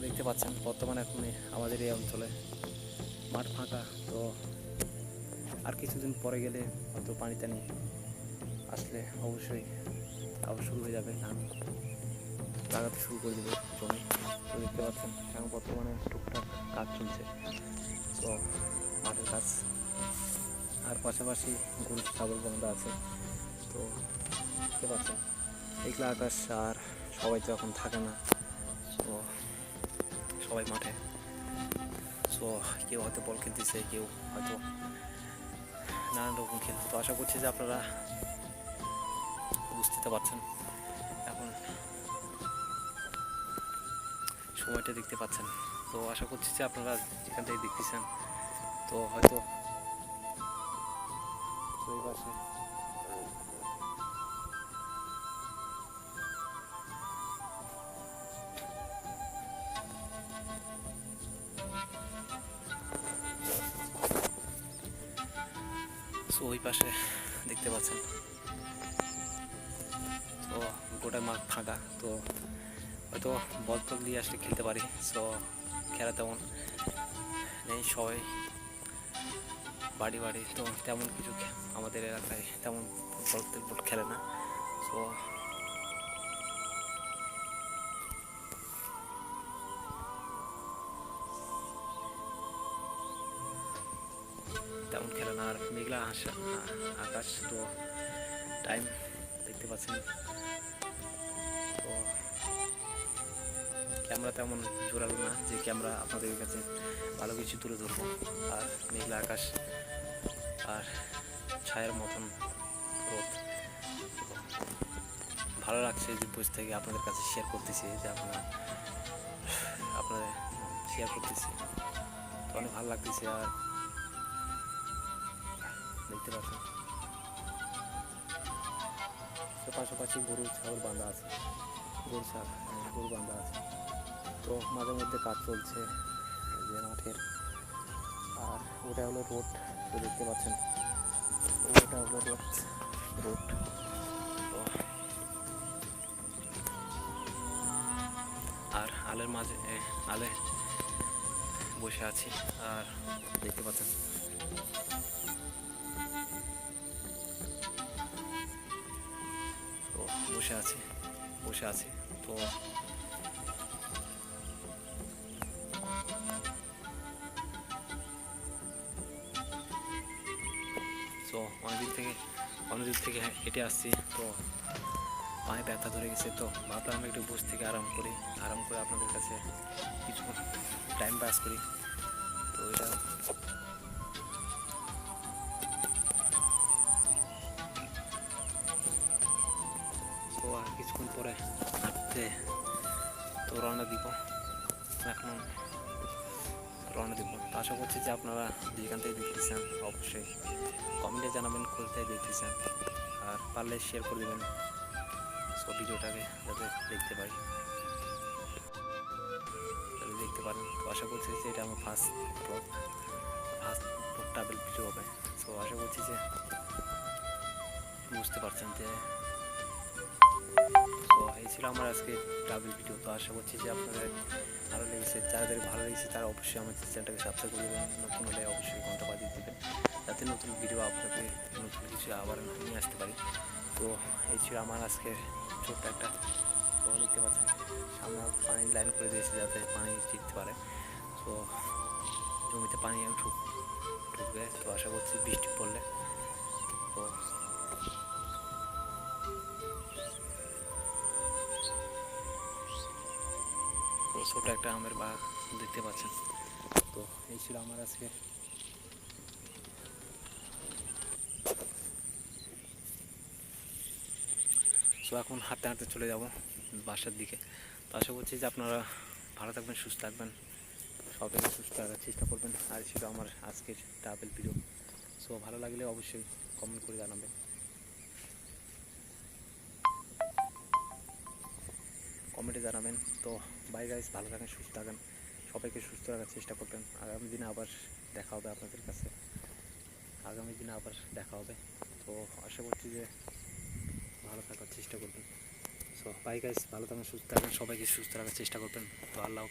দেখতে পাচ্ছেন বর্তমানে এখন আমাদের এই অঞ্চলে মাঠ ফাঁকা। তো আর কিছুদিন পরে গেলে হয়তো পানি টানি আসলে অবশ্যই আবার শুরু হয়ে যাবে, ধান লাগাতে শুরু করে দেবে জমি। তো দেখতে পাচ্ছেন এখন বর্তমানে টুকটাক কাজ চলছে, তো মাঠের কাজ, আর পাশাপাশি গরু ছাগল বন্ধ আছে। তো দেখতে পাচ্ছেন মেঘলা আকাশ, আর সবাই তো এখন থাকে না, তো সবাই মাঠে। সো কেউ হয়তো বল খেলতেছে, কেউ হয়তো নানান রকম খেল। তো আশা করছি যে আপনারা বুঝতে পারছেন এখন সময়টা দেখতে পাচ্ছেন। তো আশা করছি যে আপনারা যেখান থেকে দেখতেছেন তো হয়তো ওই পাশে ওই পাশে দেখতে পাচ্ছেন তো গোটা মাঠ ফাঁকা। তো হয়তো বল টল দিয়ে আসলে খেলতে পারি, সো খেলা তেমন নেই, সবাই বাড়ি বাড়ি। তো তেমন কিছু আমাদের এলাকায় তেমন ফুটবল খেলে না। সো তেমন খেলে না, আর মেঘলা আকাশ। তো টাইম দেখতে পাচ্ছেন, তো ক্যামেরা তেমন জোরালো না যে ক্যামেরা আপনাদের কাছে ভালো কিছু তুলে ধরবো। আর মেঘলা আকাশ আর ছায়ার মতন রোদ, ভালো লাগছে যে বসে থেকে আপনাদের কাছে শেয়ার করতেছি, যে আপনাদের শেয়ার করতেছি, তো অনেক ভালো লাগতেছে। আর দেখতে পাচ্ছেন তো পাশাপাশি গরু ছাগল বাঁধা আছে, গরু বাঁধা আছে। তো মাঝে মধ্যে কাজ চলছে যে মাঠের। আর ওটা হলো রোড, তো দেখতে পাচ্ছেন ওটা হলো রোড। তো আর আলের মাঝে আলে বসে আছি, আর দেখতে পাচ্ছেন তো বসে আছি। তো তো অনেক দিক থেকে হেঁটে আসছি, তো পায়ে ব্যথা ধরে গেছে। তো ভাবলাম একটু বসে থেকে আরাম করে আপনাদের কাছে কিছু টাইম পাস করি। তো এটা তো আর কিছুক্ষণ পরে হাঁটতে তো রওনা দিব। এখন রওনা দিব। তো আশা করছি যে আপনারা যেখান থেকে দেখতেছেন অবশ্যই কমেন্টে জানাবেন কোথায় দেখতেছেন, আর পারলে শেয়ার করে দেবেন সব ভিডিওটাকে যাতে দেখতে পারি, যাতে দেখতে পারেন। তো আশা করছি যে এটা আমার ফার্স্ট ট্রাভেল ভিডিও হবে। সো আশা করছি যে বুঝতে পারছেন যে তো এই ছিল আমার আজকে ট্রাভেল ভিডিও। তো আশা করছি যে আপনাদের ভালো লেগেছে, যাদের ভালো লেগেছে তারা অবশ্যই আমার চ্যানেলটাকে সাবস্ক্রাইব করে দেবেন, নতুন হলে অবশ্যই ঘন্টা বাজিয়ে দেবেন যাতে নতুন ভিডিও আপনাকে নতুন কিছু আবার নিয়ে আসতে পারি। তো এই ছিল আমার আজকের ছোট্ট একটা। তো দেখতে পাচ্ছেন সামনে পানির লাইন করে দিয়েছে যাতে পানি টিকতে পারে, তো জমিতে পানি ঢুকবে। তো আশা করছি বৃষ্টি পড়লে তো ছোটো একটা আমের বাগান দেখতে পাচ্ছেন। তো এই ছিল আমার আজকে। তো এখন হাঁটতে হাঁটতে চলে যাব বাসার দিকে। তো আশা করছি যে আপনারা ভালো থাকবেন, সুস্থ থাকবেন, সবাইকে সুস্থ রাখার চেষ্টা করবেন। আর ছিল আমার আজকের ট্রাভেল ভিডিও। সো ভালো লাগলে অবশ্যই কমেন্ট করে জানাবেন। তো বাই গাইস, ভালো থাকেন, সুস্থ থাকেন, সবাইকে সুস্থ রাখার চেষ্টা করবেন। আগামী দিনে আবার দেখা হবে আপনাদের কাছে, তো আশা করছি যে ভালো থাকার চেষ্টা করবেন। সো বাই গাইস, ভালো থাকেন, সুস্থ থাকবেন, সবাইকে সুস্থ রাখার চেষ্টা করবেন। তো আল্লাহ।